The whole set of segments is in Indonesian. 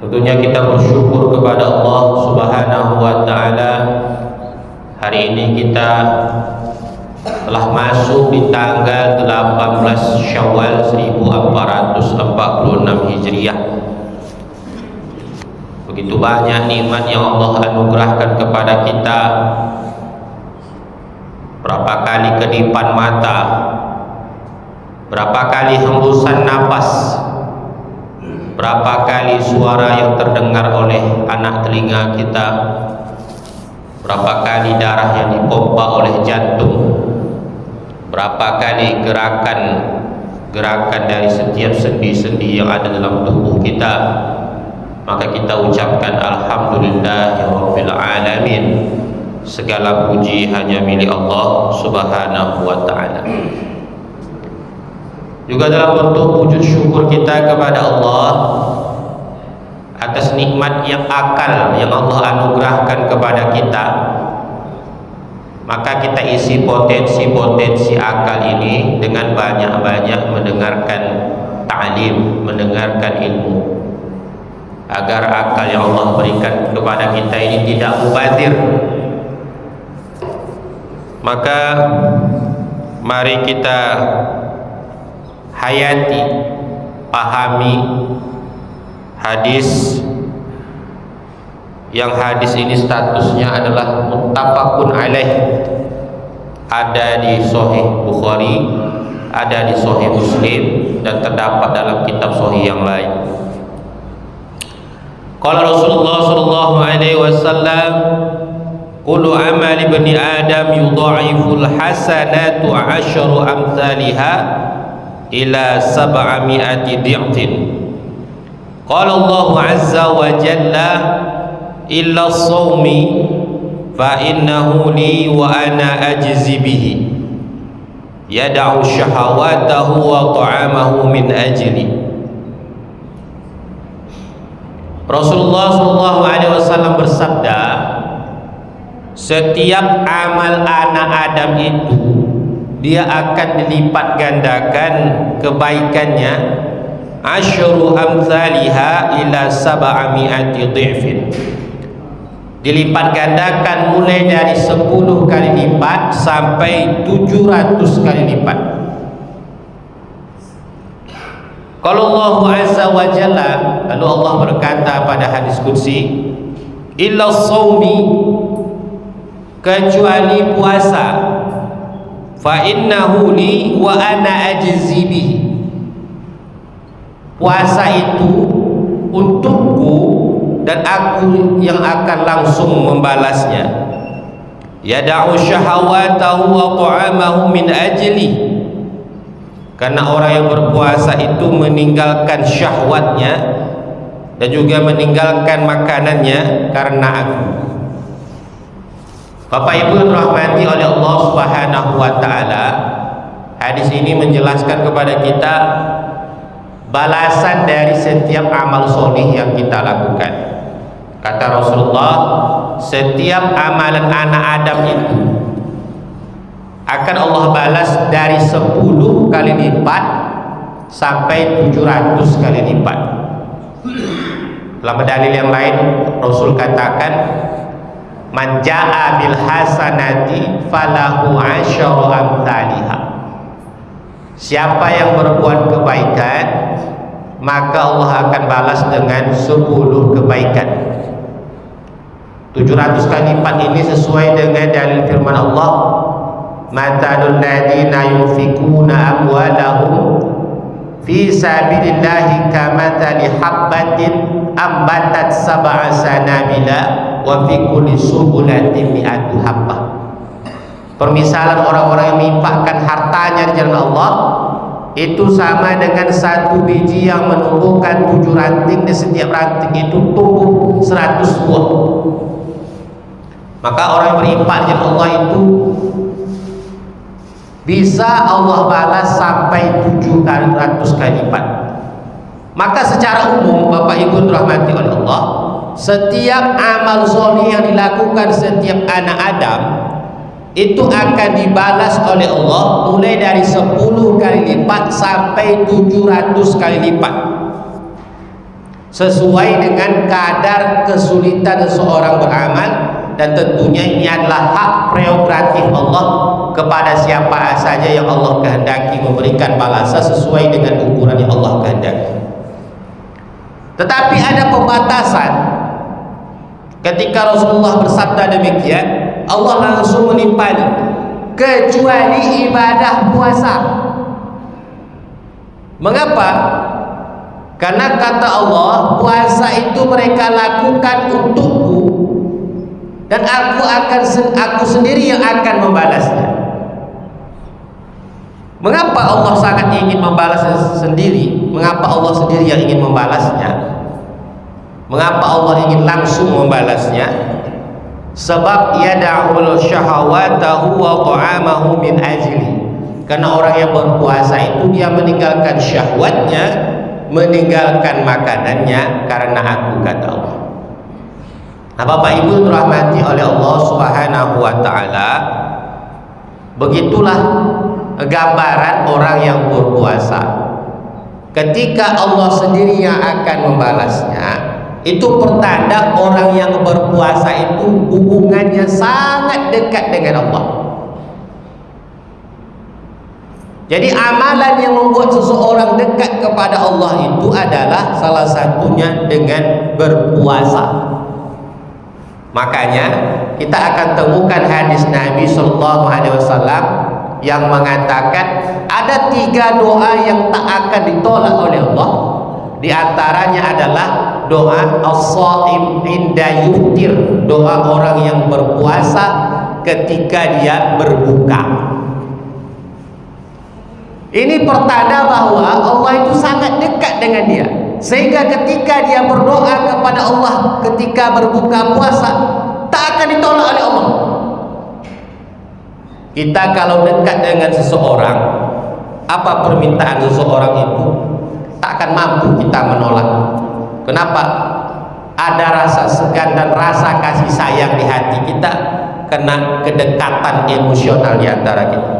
Tentunya kita bersyukur kepada Allah Subhanahu wa taala. Hari ini kita telah masuk di tanggal 18 Syawal 1446 Hijriah. Begitu banyak nikmat yang Allah anugerahkan kepada kita. Berapa kali kedipan mata, berapa kali hembusan napas, berapa kali suara yang terdengar oleh anak telinga kita, berapa kali darah yang dipompa oleh jantung, berapa kali gerakan dari setiap sendi-sendi yang ada dalam tubuh kita. Maka kita ucapkan alhamdulillahirabbil alamin. Segala puji hanya milik Allah Subhanahu wa taala. Juga dalam bentuk wujud syukur kita kepada Allah atas nikmat yang akal yang Allah anugerahkan kepada kita, maka kita isi potensi akal ini dengan banyak-banyak mendengarkan ta'lim, mendengarkan ilmu, agar akal yang Allah berikan kepada kita ini tidak mubazir. Maka mari kita hayati, pahami hadis yang hadis ini statusnya adalah muttafaqun alaih, ada di Sahih Bukhari, ada di Sahih Muslim, dan terdapat dalam kitab sahih yang lain. Qala Rasulullah sallallahu alaihi wasallam, kullu amal ibni adam yudha'iful hasanatu 'asyru amsalha ila 700 di'tin. Qala Allah azza wa jalla illa as-sawmi fa innahu li wa ana ajzi bihi yad'u syahawatahu wa ta'amahu min ajli. Rasulullah sallallahu alaihi wasallam bersabda, setiap amal anak Adam itu dia akan dilipat gandakan kebaikannya asyru amsalha ila 700 dhifin. Dilipat gandakan mulai dari 10 kali lipat sampai 700 kali lipat. Kalau Allah azza wa jalla, lalu Allah berkata pada hadis qudsi, illa shaumi, kecuali puasa, fa innahu li wa ana ajzi bihi. Puasa itu untukku dan aku yang akan langsung membalasnya. Yada'u syahawatahu wa ta'amahu min ajli. Karena orang yang berpuasa itu meninggalkan syahwatnya dan juga meninggalkan makanannya karena aku. Bapak Ibu yang dirahmati oleh Allah Subhanahu wa taala, hadis ini menjelaskan kepada kita balasan dari setiap amal solih yang kita lakukan. Kata Rasulullah, setiap amalan anak Adam itu akan Allah balas dari 10 kali lipat sampai 700 kali lipat. Dalam dalil yang lain Rasul katakan, man jaa bil hasanati falahu asyru amsalha. Siapa yang berbuat kebaikan, maka Allah akan balas dengan 10 kebaikan. 700 kali lipat ini sesuai dengan dalil firman Allah, matalul ladina yunfikuna amwalahum fi sabilillahi kamathali habbatin ambatat sab'a sanabila wa fi kulli subulatin mi'atu habbah. Permisalan orang-orang yang menginfakkan hartanya di jalan Allah itu sama dengan satu biji yang menumbuhkan 7 ranting, dan setiap ranting itu tumbuh 100 buah. Maka orang yang berinfak di jalan Allah itu bisa Allah balas sampai 700 kali lipat. Maka secara umum Bapak Ibu dirahmati oleh Allah, setiap amal soleh yang dilakukan setiap anak Adam itu akan dibalas oleh Allah mulai dari 10 kali lipat sampai 700 kali lipat. sesuai dengan kadar kesulitan seseorang beramal, dan tentunya ini adalah hak prerogatif Allah kepada siapa saja yang Allah kehendaki memberikan balasan sesuai dengan ukuran yang Allah kehendaki. Tetapi ada pembatasan. Ketika Rasulullah bersabda demikian, Allah langsung menimpali, kecuali ibadah puasa. Mengapa? Karena kata Allah, puasa itu mereka lakukan untukku, dan aku sendiri yang akan membalasnya. Mengapa Allah sangat ingin membalasnya sendiri? Mengapa Allah sendiri yang ingin membalasnya? Mengapa Allah ingin langsung membalasnya? Sebab yada'ul syahawatahu wa ta'amahu min ajli. Karena orang yang berpuasa itu dia meninggalkan syahwatnya, meninggalkan makanannya karena aku, kata Allah. Nah, Bapak Ibu dirahmati oleh Allah Subhanahu wa taala, begitulah gambaran orang yang berpuasa. Ketika Allah sendiri yang akan membalasnya, itu pertanda orang yang berpuasa itu hubungannya sangat dekat dengan Allah. Jadi amalan yang membuat seseorang dekat kepada Allah itu adalah salah satunya dengan berpuasa. Makanya kita akan temukan hadis Nabi Sallallahu Alaihi Wasallam yang mengatakan ada 3 doa yang tak akan ditolak oleh Allah. Di antaranya adalah doa as-shaim inda yuftir, doa orang yang berpuasa ketika dia berbuka. Ini pertanda bahwa Allah itu sangat dekat dengan dia, sehingga ketika dia berdoa kepada Allah ketika berbuka puasa tak akan ditolak oleh Allah. Kita kalau dekat dengan seseorang, apa permintaan seseorang itu tak akan mampu kita menolak. Kenapa? Ada rasa segan dan rasa kasih sayang di hati kita karena kedekatan emosional di antara kita.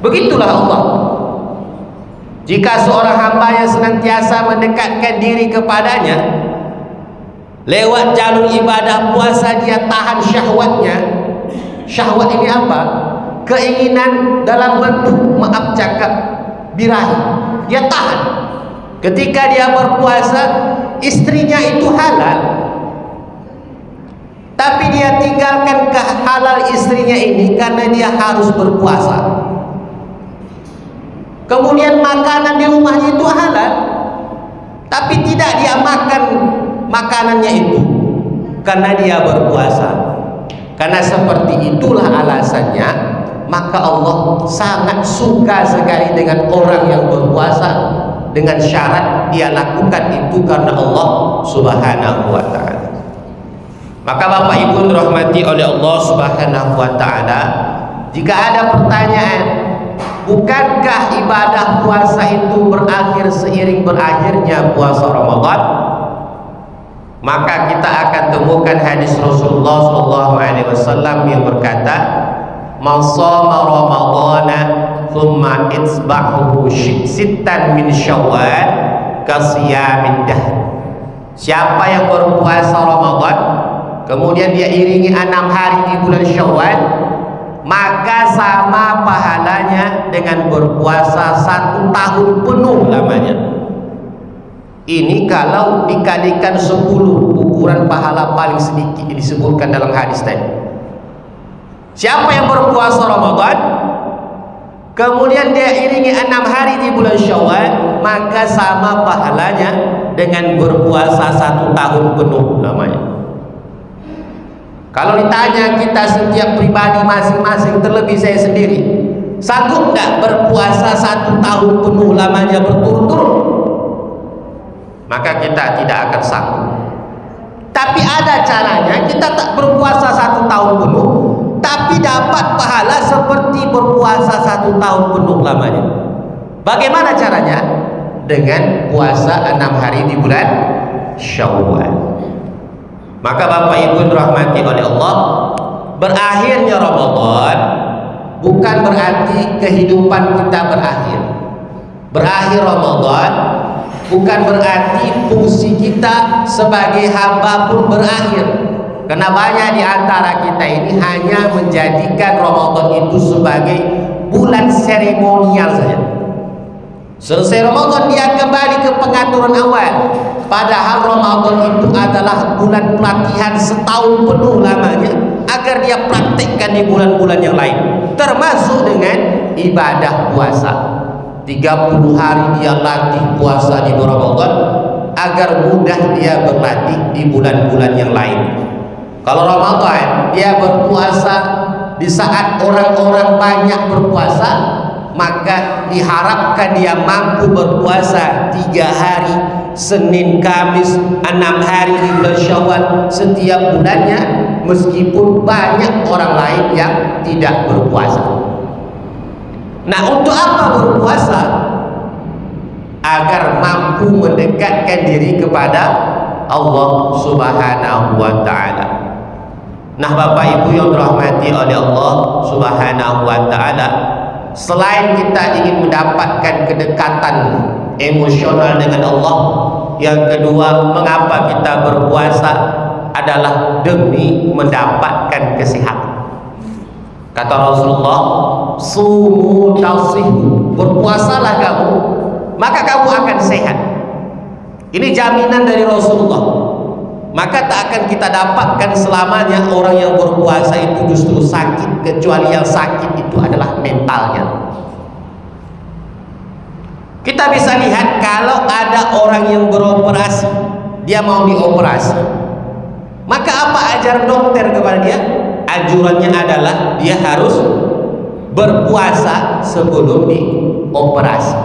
Begitulah Allah. Jika seorang hamba yang senantiasa mendekatkan diri kepadanya lewat jalur ibadah puasa, dia tahan syahwatnya. Syahwat ini apa? Keinginan dalam bentuk, maaf cakap, birahi. Dia tahan. Ketika dia berpuasa, istrinya itu halal, tapi dia tinggalkan halal istrinya ini karena dia harus berpuasa. Kemudian makanan di rumahnya itu halal, tapi tidak dia makan makanannya itu karena dia berpuasa. Karena seperti itulah alasannya, maka Allah sangat suka sekali dengan orang yang berpuasa, dengan syarat dia lakukan itu karena Allah Subhanahu wa ta'ala. Maka Bapak Ibu dirahmati oleh Allah Subhanahu wa ta'ala, jika ada pertanyaan, bukankah ibadah puasa itu berakhir seiring berakhirnya puasa Ramadan? Maka kita akan temukan hadis Rasulullah SAW yang berkata, "Man shoma Ramadhana thumma itsba'uhu sittan min Syawal kasiyamid dahr." Siapa yang berpuasa Ramadan kemudian dia iringi 6 hari di bulan Syawal, maka sama pahalanya dengan berpuasa 1 tahun penuh lamanya. Ini kalau dikalikan 10 ukuran pahala paling sedikit disebutkan dalam hadis tadi. Siapa yang berpuasa Ramadan kemudian dia iringi 6 hari di bulan Syawal, maka sama pahalanya dengan berpuasa 1 tahun penuh lamanya. Kalau ditanya kita setiap pribadi masing-masing, terlebih saya sendiri, sanggup tidak berpuasa 1 tahun penuh lamanya berturut-turut? Maka kita tidak akan sanggup. Tapi ada caranya, kita tak berpuasa 1 tahun penuh, tapi dapat pahala seperti berpuasa 1 tahun penuh lamanya. Bagaimana caranya? Dengan puasa 6 hari di bulan Syawal. Maka Bapak Ibu dirahmati oleh Allah, berakhirnya Ramadan bukan berarti kehidupan kita berakhir. Berakhir Ramadan bukan berarti fungsi kita sebagai hamba pun berakhir. Karena banyak di antara kita ini hanya menjadikan Ramadan itu sebagai bulan seremonial saja. Selesai Ramadan dia kembali ke pengaturan awal. Padahal Ramadan itu adalah bulan pelatihan setahun penuh lamanya agar dia praktekkan di bulan-bulan yang lain, termasuk dengan ibadah puasa. 30 hari dia latih puasa di Ramadan agar mudah dia berlatih di bulan-bulan yang lain. Kalau Ramadan dia berpuasa di saat orang-orang banyak berpuasa, maka diharapkan dia mampu berpuasa 3 hari, Senin, Kamis, 6 hari di bulan Syawal setiap bulannya, meskipun banyak orang lain yang tidak berpuasa. Nah, untuk apa berpuasa? Agar mampu mendekatkan diri kepada Allah Subhanahu wa Ta'ala. Nah, Bapak Ibu yang dirahmati oleh Allah Subhanahu wa Ta'ala, selain kita ingin mendapatkan kedekatan emosional dengan Allah, yang kedua, mengapa kita berpuasa adalah demi mendapatkan kesehatan. Kata Rasulullah, sumu tasihu, berpuasalah kamu maka kamu akan sehat. Ini jaminan dari Rasulullah. Maka tak akan kita dapatkan selamanya orang yang berpuasa itu justru sakit, kecuali yang sakit itu adalah mentalnya. Kita bisa lihat kalau ada orang yang beroperasi, dia mau dioperasi, maka apa ajaran dokter kepada dia? Anjurannya adalah dia harus berpuasa sebelum dioperasi.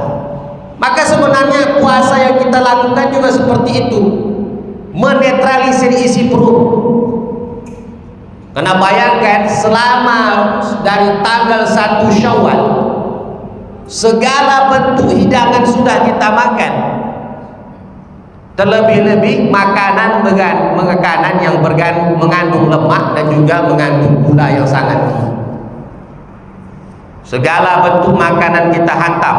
Maka sebenarnya puasa yang kita lakukan juga seperti itu, menetralisir isi perut. Karena bayangkan selama dari tanggal 1 Syawal segala bentuk hidangan sudah kita makan, terlebih-lebih makanan yang mengandung lemak dan juga mengandung gula yang sangat tinggi. Segala bentuk makanan kita hantam.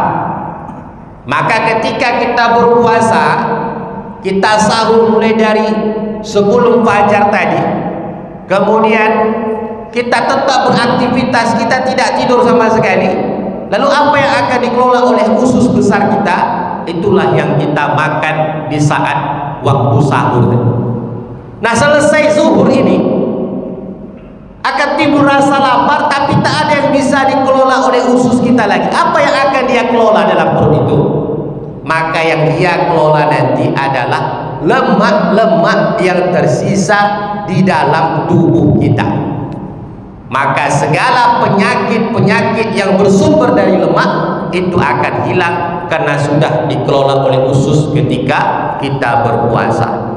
Maka ketika kita berpuasa, kita sahur mulai dari sebelum fajar tadi, kemudian kita tetap beraktivitas, kita tidak tidur sama sekali. Lalu apa yang akan dikelola oleh usus besar kita? Itulah yang kita makan di saat waktu sahur. Nah, selesai zuhur ini akan timbul rasa lapar, tapi tak ada yang bisa dikelola oleh usus kita lagi. Apa yang akan dia kelola dalam perut itu? Maka yang dia kelola nanti adalah lemak-lemak yang tersisa di dalam tubuh kita. Maka segala penyakit-penyakit yang bersumber dari lemak itu akan hilang karena sudah dikelola oleh usus ketika kita berpuasa.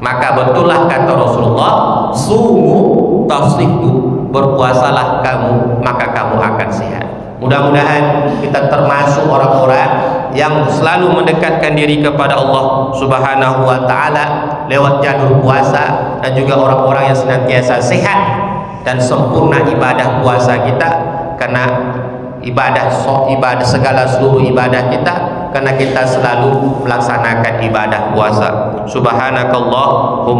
Maka betullah kata Rasulullah, sumu tasihu, berpuasalah kamu maka kamu akan sehat. Mudah-mudahan kita termasuk orang-orang yang selalu mendekatkan diri kepada Allah Subhanahu wa Ta'ala lewat jalur puasa, dan juga orang-orang yang senantiasa sehat dan sempurna ibadah puasa kita, karena ibadah segala seluruh ibadah kita, karena kita selalu melaksanakan ibadah puasa. Subhanakallahumma